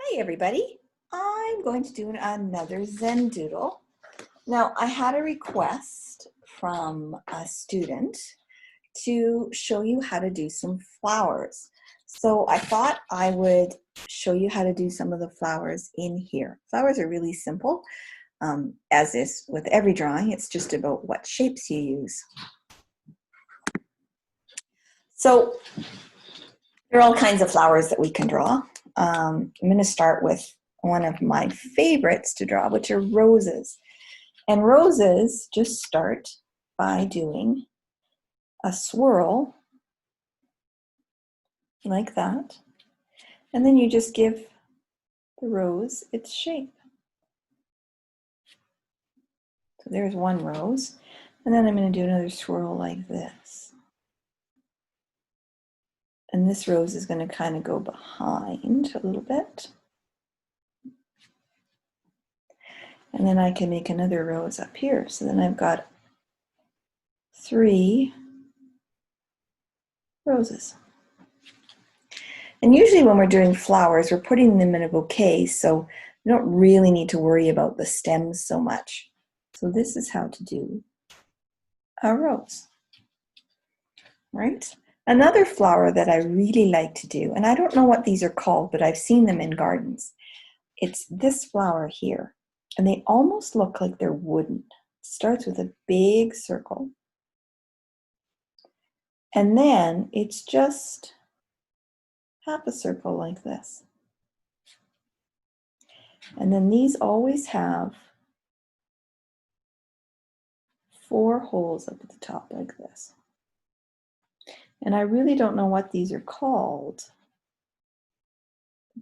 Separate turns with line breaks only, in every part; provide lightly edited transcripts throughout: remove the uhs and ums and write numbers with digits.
Hi everybody, I'm going to do another Zendoodle. Now I had a request from a student to show you how to do some flowers. So I thought I would show you how to do some of the flowers in here. Flowers are really simple, as is with every drawing. It's just about what shapes you use. So there are all kinds of flowers that we can draw. I'm going to start with one of my favorites to draw, which are roses. And roses just start by doing a swirl like that. And then you just give the rose its shape. So there's one rose. And then I'm going to do another swirl like this. And this rose is going to kind of go behind a little bit. And then I can make another rose up here. So then I've got 3 roses. And usually when we're doing flowers, we're putting them in a bouquet, so we don't really need to worry about the stems so much. So this is how to do a rose, right? Another flower that I really like to do, and I don't know what these are called, but I've seen them in gardens. It's this flower here, and they almost look like they're wooden. It starts with a big circle, and then it's just half a circle like this. And then these always have 4 holes up at the top like this. And I really don't know what these are called.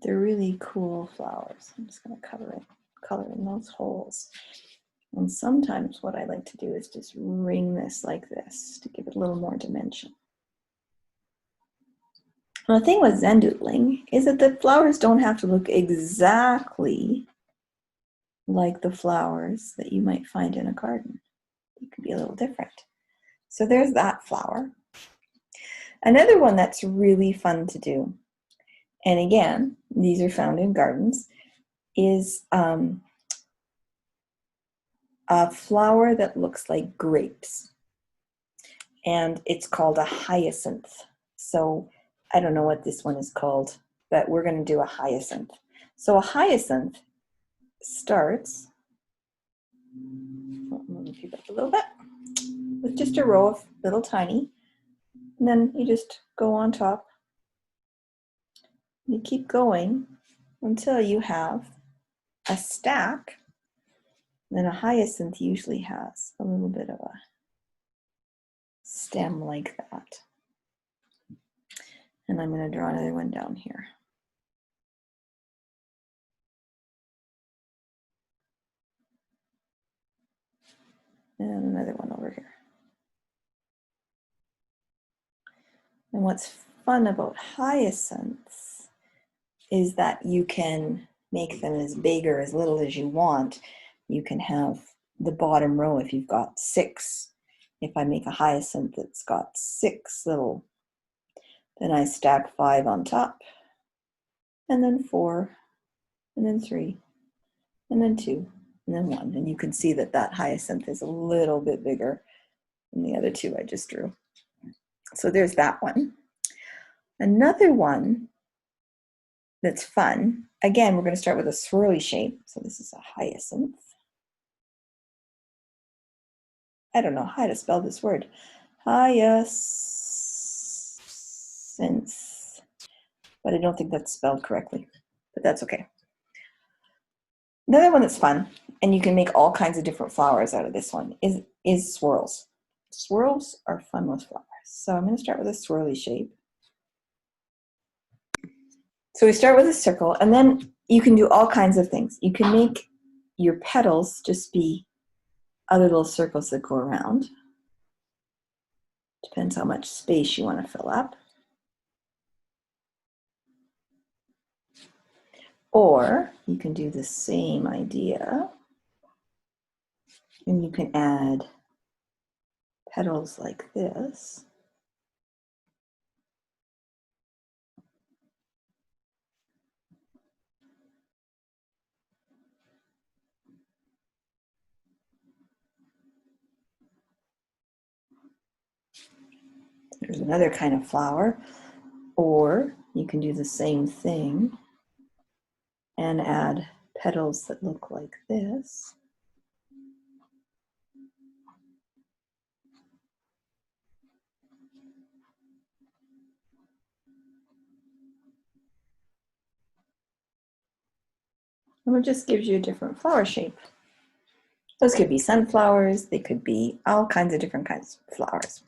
They're really cool flowers. I'm just going to color in those holes. And sometimes what I like to do is just ring this like this to give it a little more dimension. Now, the thing with Zendoodling is that the flowers don't have to look exactly like the flowers that you might find in a garden. It could be a little different. So there's that flower. Another one that's really fun to do, and again, these are found in gardens, is a flower that looks like grapes. And it's called a hyacinth. So I don't know what this one is called, but we're going to do a hyacinth. So a hyacinth starts, I'll move you up a little bit, with just a row of little tiny, and then you just go on top. You keep going until you have a stack. Then a hyacinth usually has a little bit of a stem like that. And I'm going to draw another one down here. And another one over here. And what's fun about hyacinths is that you can make them as big or as little as you want. You can have the bottom row if you've got 6. If I make a hyacinth that's got 6 little, then I stack 5 on top, and then 4, and then 3, and then 2, and then 1. And you can see that that hyacinth is a little bit bigger than the other 2 I just drew. So there's that one. Another one that's fun, again, we're going to start with a swirly shape. So this is a hyacinth. I don't know how to spell this word. Hyacinth. But I don't think that's spelled correctly, but that's okay. Another one that's fun, and you can make all kinds of different flowers out of this one, is swirls. Swirls are fun with flowers. So I'm going to start with a swirly shape. So we start with a circle, and then you can do all kinds of things. You can make your petals just be other little circles that go around. Depends how much space you want to fill up. Or you can do the same idea, and you can add petals like this. another kind of flower. Or you can do the same thing and add petals that look like this. And it just gives you a different flower shape. Those could be sunflowers, they could be all kinds of different kinds of flowers.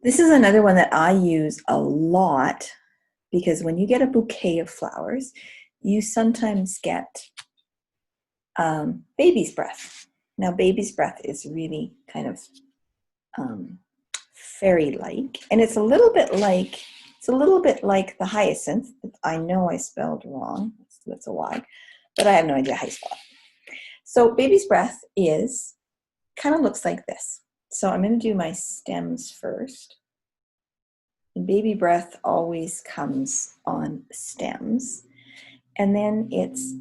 This is another one that I use a lot because when you get a bouquet of flowers, you sometimes get baby's breath. Now, baby's breath is really kind of fairy-like, and it's a little bit like the hyacinth. I know I spelled wrong. That's a Y, but I have no idea how you spell it. So baby's breath is kind of looks like this. So I'm going to do my stems first. And baby breath always comes on stems, and then it's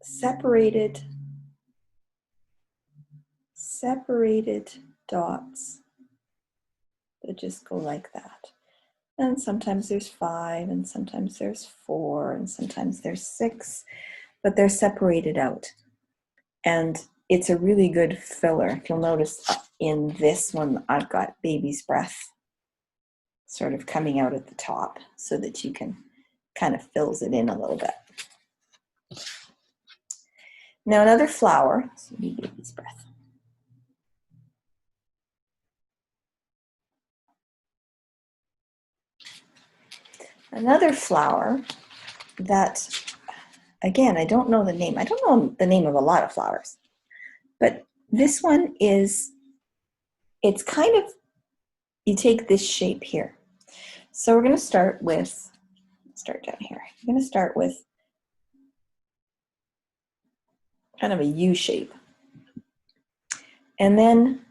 separated dots that just go like that. And sometimes there's 5, and sometimes there's 4, and sometimes there's 6, but they're separated out. And it's a really good filler. If you'll notice in this one, I've got baby's breath sort of coming out at the top so that you can kind of fills it in a little bit. Now another flower, so baby's breath. Another flower that, again, I don't know the name. I don't know the name of a lot of flowers, but this one is, it's kind of, you take this shape here. So we're going to start down here. You're going to start with kind of a U shape. And then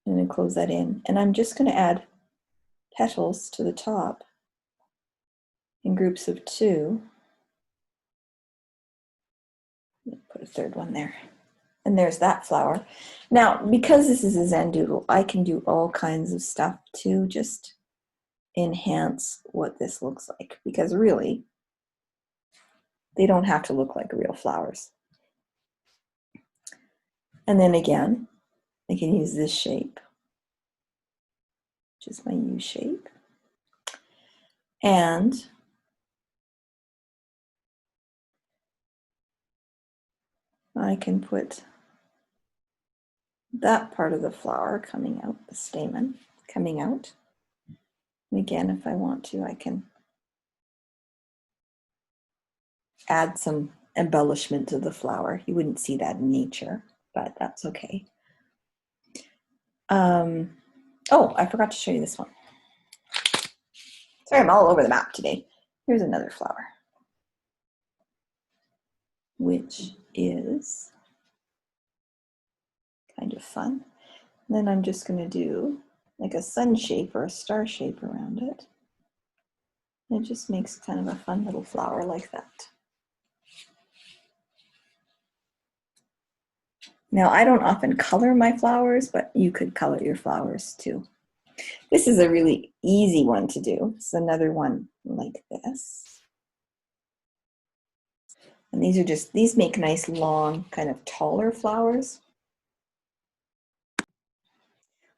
I'm going to close that in, and I'm just going to add petals to the top in groups of 2. Put a third one there. And there's that flower. Now, because this is a Zendoodle, I can do all kinds of stuff to just enhance what this looks like, because really, they don't have to look like real flowers. And then again, I can use this shape, which is my U shape. And I can put that part of the flower coming out, the stamen coming out. And again, if I want to, I can add some embellishment to the flower. You wouldn't see that in nature, but that's okay. Oh, I forgot to show you this one. Sorry, I'm all over the map today. Here's another flower, which is kind of fun. And then I'm just going to do like a sun shape or a star shape around it. And it just makes kind of a fun little flower like that. Now, I don't often color my flowers, but you could color your flowers too. This is a really easy one to do. It's another one like this. And these make nice long, kind of taller flowers.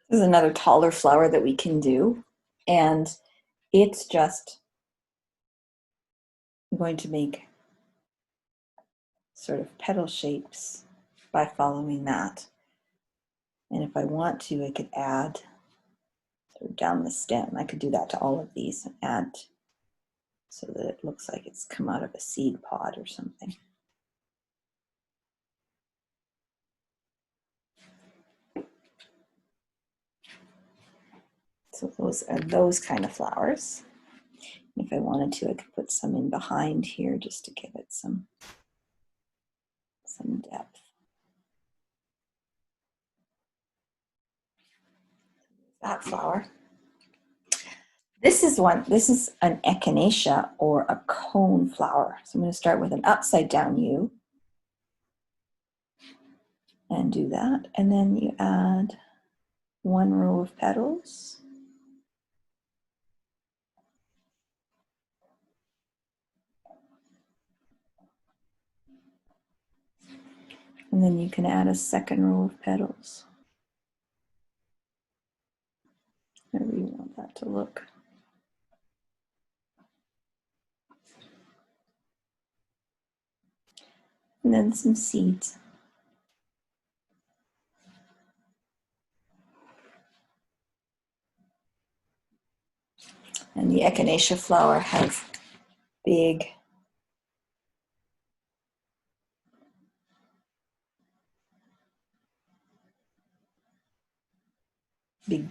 This is another taller flower that we can do. And it's just going to make sort of petal shapes by following that. And if I want to, I could add sort of down the stem. I could do that to all of these and add so that it looks like it's come out of a seed pod or something. So those are those kind of flowers. If I wanted to, I could put some in behind here just to give it some depth. That flower. This is an Echinacea or a cone flower. So I'm going to start with an upside down U and do that. And then you add one row of petals. And then you can add a second row of petals. However you want that to look. And then some seeds. And the Echinacea flower has big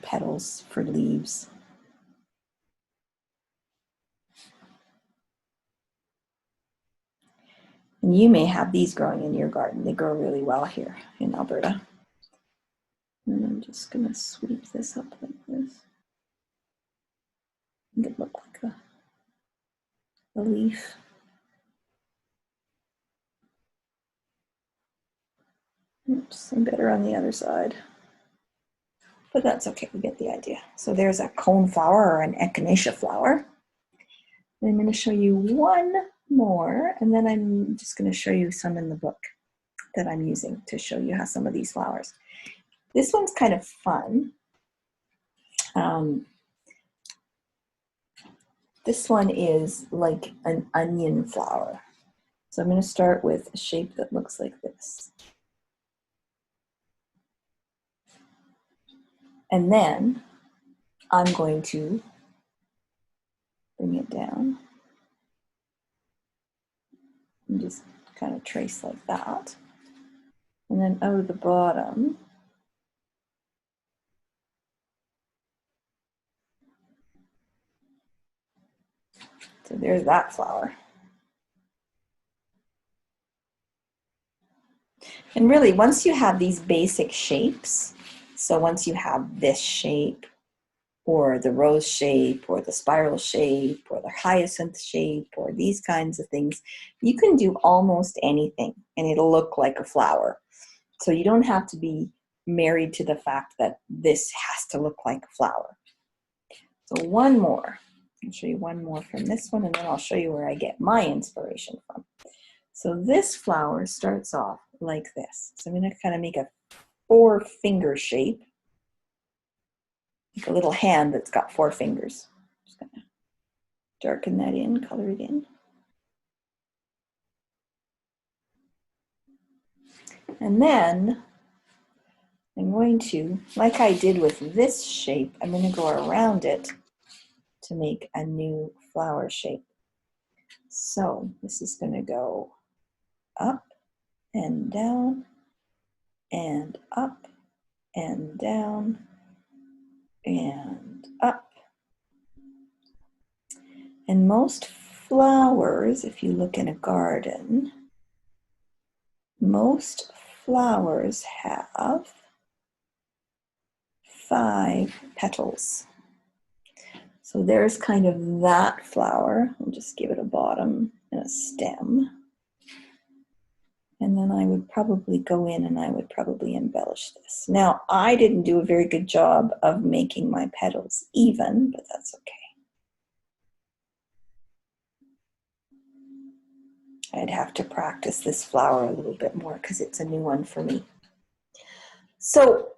petals for leaves. And you may have these growing in your garden. They grow really well here in Alberta. And I'm just going to sweep this up like this. Make it look like a leaf. Oops, I'm better on the other side. But that's okay, we get the idea. So there's a cone flower or an Echinacea flower. And I'm going to show you one more, and then I'm just going to show you some in the book that I'm using to show you how some of these flowers. This one's kind of fun. This one is like an onion flower. So I'm going to start with a shape that looks like this. And then I'm going to bring it down and just kind of trace like that. And then out of the bottom, so there's that flower. And really, once you have these basic shapes, so once you have this shape, or the rose shape, or the spiral shape, or the hyacinth shape, or these kinds of things, you can do almost anything, and it'll look like a flower. So you don't have to be married to the fact that this has to look like a flower. So one more. I'll show you one more from this one, and then I'll show you where I get my inspiration from. So this flower starts off like this. So I'm going to kind of make a 4-finger shape, like a little hand that's got 4 fingers. Just going to darken that in, color it in. And then I'm going to, like I did with this shape, I'm going to go around it to make a new flower shape. So this is going to go up and down and up and down and up. And most flowers, if you look in a garden, most flowers have 5 petals. So there's kind of that flower. I'll just give it a bottom and a stem. And then I would probably go in and I would probably embellish this. Now, I didn't do a very good job of making my petals even, but that's okay. I'd have to practice this flower a little bit more because it's a new one for me. So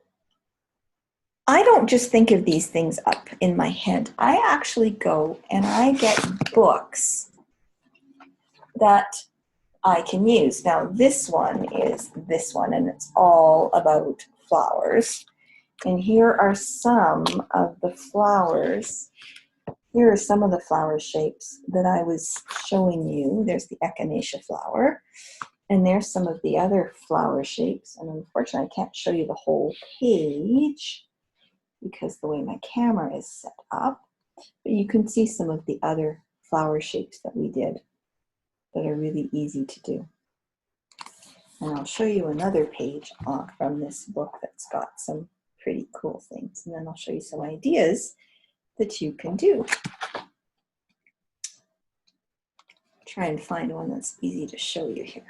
I don't just think of these things up in my head. I actually go and I get books that I can use. Now this one is this one, and it's all about flowers. And here are some of the flowers. Here are some of the flower shapes that I was showing you. There's the Echinacea flower, and there's some of the other flower shapes. And unfortunately, I can't show you the whole page because the way my camera is set up. But you can see some of the other flower shapes that we did that are really easy to do. And I'll show you another page from this book that's got some pretty cool things. And then I'll show you some ideas that you can do. Try and find one that's easy to show you here.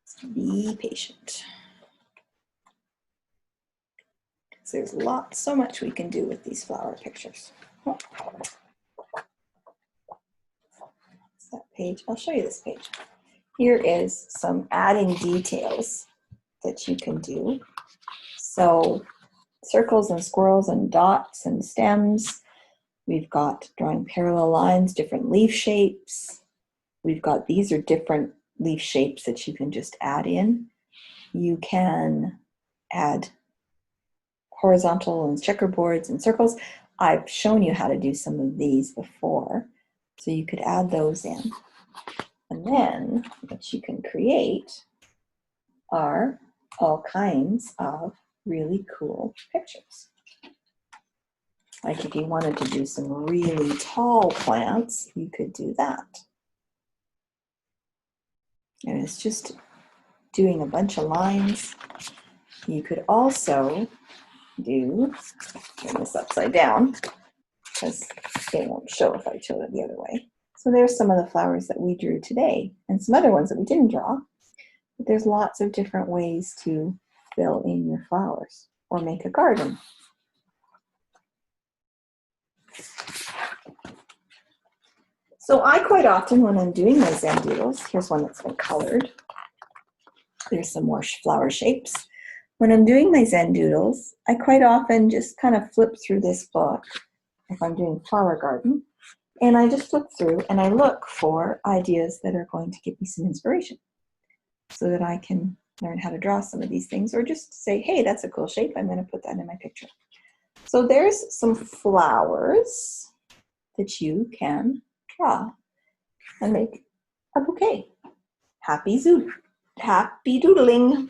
So be patient. So there's so much we can do with these flower pictures. Oh. That page, I'll show you this page. Here is some adding details that you can do. So circles and swirls and dots and stems. We've got drawing parallel lines, different leaf shapes. We've got, these are different leaf shapes that you can just add in. You can add horizontal and checkerboards and circles. I've shown you how to do some of these before, so you could add those in. And then what you can create are all kinds of really cool pictures. Like if you wanted to do some really tall plants, you could do that. And it's just doing a bunch of lines. You could also do, turn this upside down, because it won't show if I show it the other way. So there's some of the flowers that we drew today, and some other ones that we didn't draw. But there's lots of different ways to fill in your flowers or make a garden. So I quite often, when I'm doing my Zendoodles, here's one that's been colored. There's some more flower shapes. When I'm doing my Zendoodles, I quite often just kind of flip through this book if I'm doing flower garden, and I just flip through and I look for ideas that are going to give me some inspiration so that I can learn how to draw some of these things, or just say, hey, that's a cool shape, I'm going to put that in my picture. So there's some flowers that you can draw and make a bouquet. Happy doodling.